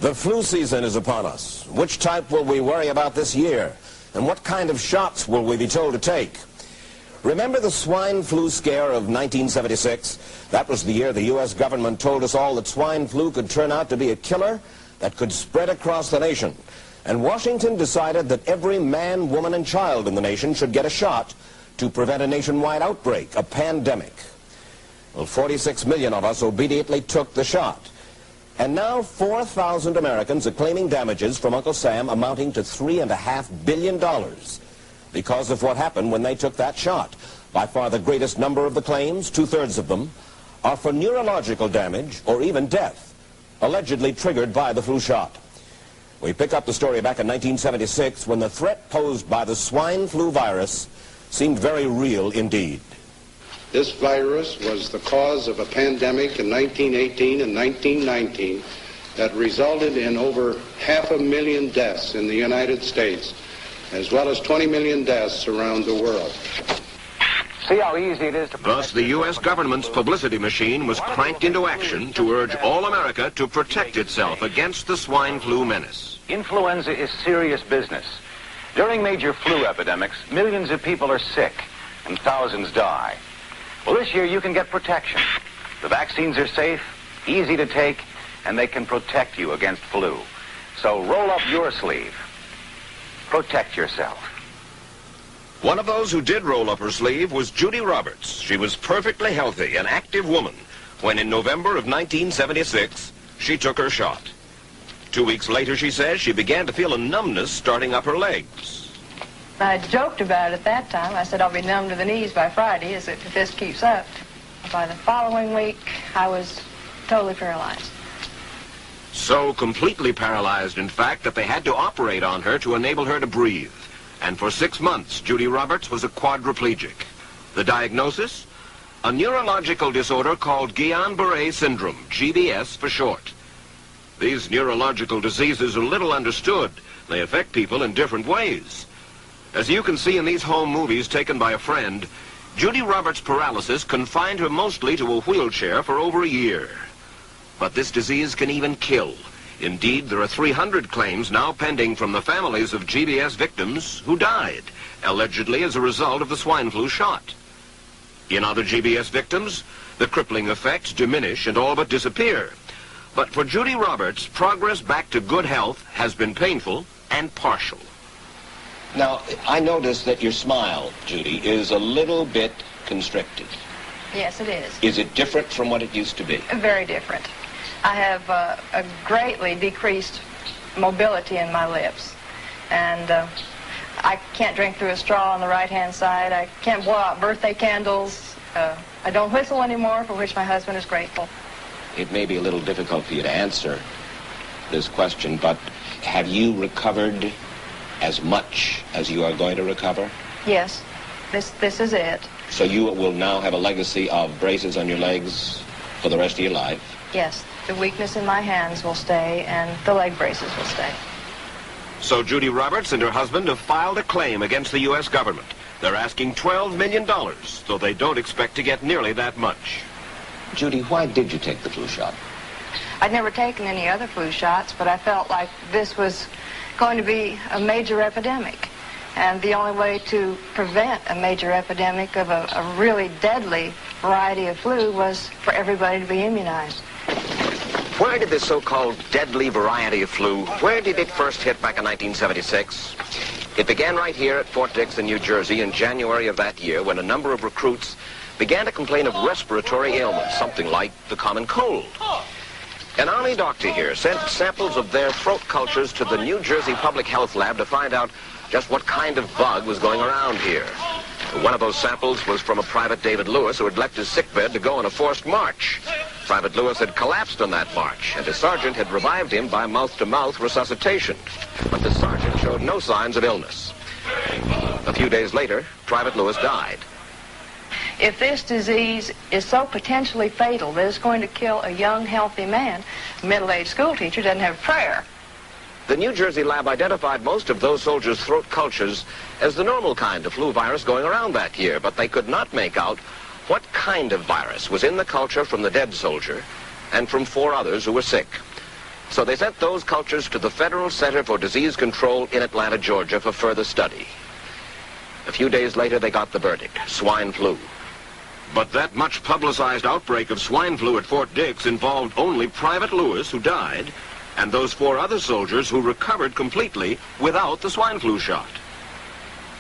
The flu season is upon us. Which type will we worry about this year? And what kind of shots will we be told to take? Remember the swine flu scare of 1976? That was the year the U.S. government told us all that swine flu could turn out to be a killer that could spread across the nation. And Washington decided that every man, woman, and child in the nation should get a shot to prevent a nationwide outbreak, a pandemic. Well, 46 million of us obediently took the shot. And now 4,000 Americans are claiming damages from Uncle Sam amounting to $3.5 billion because of what happened when they took that shot. By far the greatest number of the claims, 2/3 of them, are for neurological damage or even death, allegedly triggered by the flu shot. We pick up the story back in 1976 when the threat posed by the swine flu virus seemed very real indeed. This virus was the cause of a pandemic in 1918 and 1919 that resulted in over 500,000 deaths in the United States, as well as 20 million deaths around the world. See how easy it is to... Thus, the U.S. government's publicity machine was cranked into action to urge all America to protect itself against the swine flu menace. Influenza is serious business. During major flu epidemics, millions of people are sick and thousands die. Well, this year you can get protection. The vaccines are safe, easy to take, and they can protect you against flu. So roll up your sleeve. Protect yourself. One of those who did roll up her sleeve was Judy Roberts. She was perfectly healthy, an active woman, when in November of 1976, she took her shot. 2 weeks later, she says, she began to feel a numbness starting up her legs. I joked about it at that time. I said I'll be numb to the knees by Friday if this keeps up. By the following week, I was totally paralyzed. So completely paralyzed, in fact, that they had to operate on her to enable her to breathe. And for 6 months, Judy Roberts was a quadriplegic. The diagnosis? A neurological disorder called Guillain-Barré syndrome, GBS for short. These neurological diseases are little understood. They affect people in different ways. As you can see in these home movies taken by a friend, Judy Roberts' paralysis confined her mostly to a wheelchair for over a year. But this disease can even kill. Indeed, there are 300 claims now pending from the families of GBS victims who died, allegedly as a result of the swine flu shot. In other GBS victims, the crippling effects diminish and all but disappear. But for Judy Roberts, progress back to good health has been painful and partial. Now, I notice that your smile, Judy, is a little bit constricted. Yes, it is. Is it different from what it used to be? Very different. I have a greatly decreased mobility in my lips. And I can't drink through a straw on the right-hand side. I can't blow out birthday candles. I don't whistle anymore, for which my husband is grateful. It may be a little difficult for you to answer this question, but have you recovered as much as you are going to recover? Yes, this is it. So you will now have a legacy of braces on your legs for the rest of your life? Yes, the weakness in my hands will stay and the leg braces will stay. So Judy Roberts and her husband have filed a claim against the U.S. government. They're asking $12 million, though they don't expect to get nearly that much. Judy, why did you take the flu shot? I'd never taken any other flu shots, but I felt like this was going to be a major epidemic. And the only way to prevent a major epidemic of a really deadly variety of flu was for everybody to be immunized. Where did this so-called deadly variety of flu, where did it first hit back in 1976? It began right here at Fort Dix in New Jersey in January of that year when a number of recruits began to complain of respiratory ailments, something like the common cold. An Army doctor here sent samples of their throat cultures to the New Jersey Public Health Lab to find out just what kind of bug was going around here. One of those samples was from a Private David Lewis who had left his sickbed to go on a forced march. Private Lewis had collapsed on that march, and his sergeant had revived him by mouth-to-mouth resuscitation. But the sergeant showed no signs of illness. A few days later, Private Lewis died. If this disease is so potentially fatal that it's going to kill a young, healthy man, a middle-aged school teacher doesn't have prayer. The New Jersey lab identified most of those soldiers' throat cultures as the normal kind of flu virus going around that year, but they could not make out what kind of virus was in the culture from the dead soldier and from 4 others who were sick. So they sent those cultures to the Federal Center for Disease Control in Atlanta, Georgia for further study. A few days later, they got the verdict: swine flu. But that much publicized outbreak of swine flu at Fort Dix involved only Private Lewis, who died, and those 4 other soldiers who recovered completely without the swine flu shot.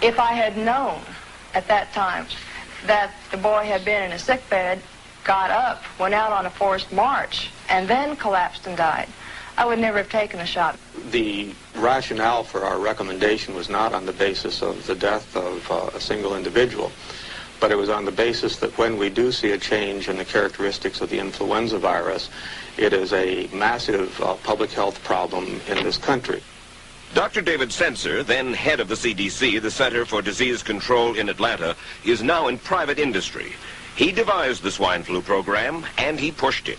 If I had known at that time that the boy had been in a sick bed, got up, went out on a forced march, and then collapsed and died, I would never have taken the shot. The rationale for our recommendation was not on the basis of the death of a single individual, but it was on the basis that when we do see a change in the characteristics of the influenza virus, it is a massive public health problem in this country. Dr. David Senser, then head of the CDC, the Center for Disease Control in Atlanta, is now in private industry. He devised the swine flu program, and he pushed it.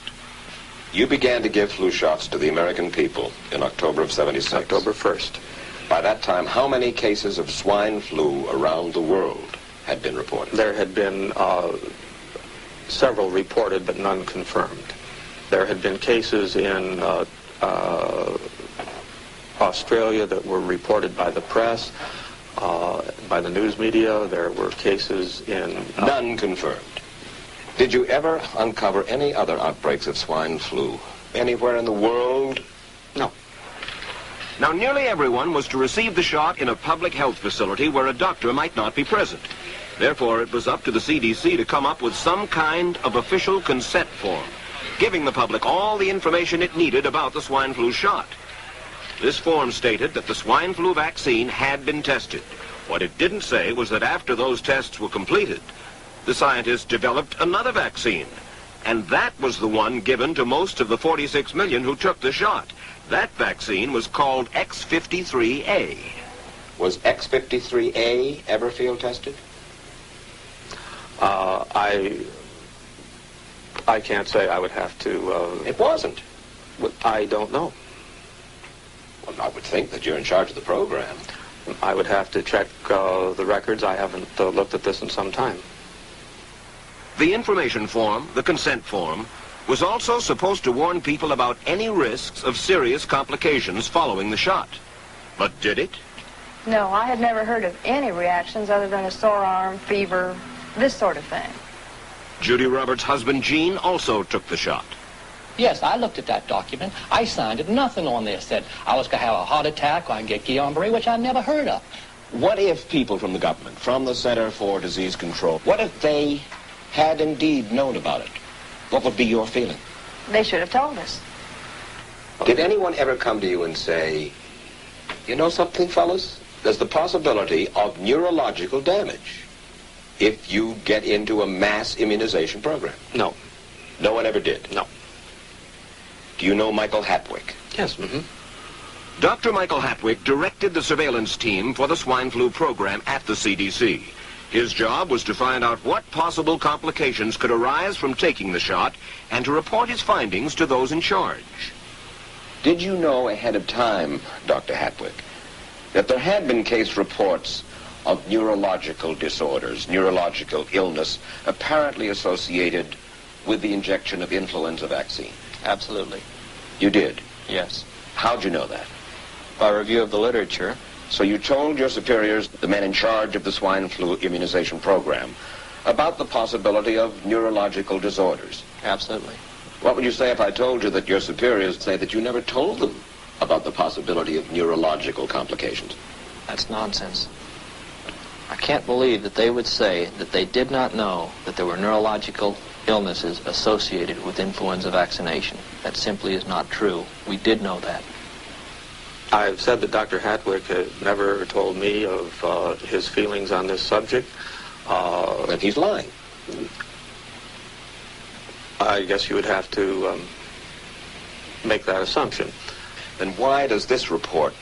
You began to give flu shots to the American people in October of '76. October 1st. By that time, how many cases of swine flu around the world had been reported? There had been several reported, but none confirmed. There had been cases in Australia that were reported by the press, by the news media. There were cases in... None confirmed. Did you ever uncover any other outbreaks of swine flu anywhere in the world? No. Now, nearly everyone was to receive the shot in a public health facility where a doctor might not be present. Therefore, it was up to the CDC to come up with some kind of official consent form, giving the public all the information it needed about the swine flu shot. This form stated that the swine flu vaccine had been tested. What it didn't say was that after those tests were completed, the scientists developed another vaccine, and that was the one given to most of the 46 million who took the shot. That vaccine was called X53A. Was X53A ever field tested? I can't say. I would have to... It wasn't. I don't know. Well, I would think that you're in charge of the program. I would have to check the records. I haven't looked at this in some time. The information form, the consent form, was also supposed to warn people about any risks of serious complications following the shot. But did it? No, I had never heard of any reactions other than a sore arm, fever, this sort of thing. Judy Roberts' husband, Gene, also took the shot. Yes, I looked at that document. I signed it. Nothing on there said I was going to have a heart attack or I can get Guillain-Barré, which I never heard of. What if people from the government, from the Center for Disease Control, what if they had indeed known about it? What would be your feeling? They should have told us. Did anyone ever come to you and say, you know something, fellas? There's the possibility of neurological damage if you get into a mass immunization program? No. No one ever did? No. Do you know Michael Hatwick? Yes. Mm-hmm. Dr. Michael Hatwick directed the surveillance team for the swine flu program at the CDC. His job was to find out what possible complications could arise from taking the shot and to report his findings to those in charge. Did you know ahead of time, Dr. Hatwick, that there had been case reports of neurological disorders, neurological illness, apparently associated with the injection of influenza vaccine? Absolutely. You did? Yes. How'd you know that? By review of the literature. So you told your superiors, the men in charge of the swine flu immunization program, about the possibility of neurological disorders? Absolutely. What would you say if I told you that your superiors say that you never told them about the possibility of neurological complications? That's nonsense. I can't believe that they would say that they did not know that there were neurological illnesses associated with influenza vaccination. That simply is not true. We did know that. I've said that Dr. Hatwick had never told me of his feelings on this subject. And he's lying. I guess you would have to make that assumption. Then why does this report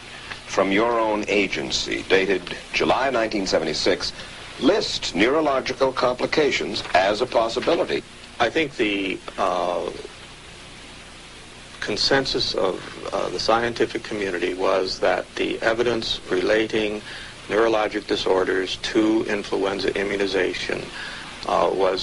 from your own agency, dated July 1976, list neurological complications as a possibility? I think the consensus of the scientific community was that the evidence relating neurologic disorders to influenza immunization was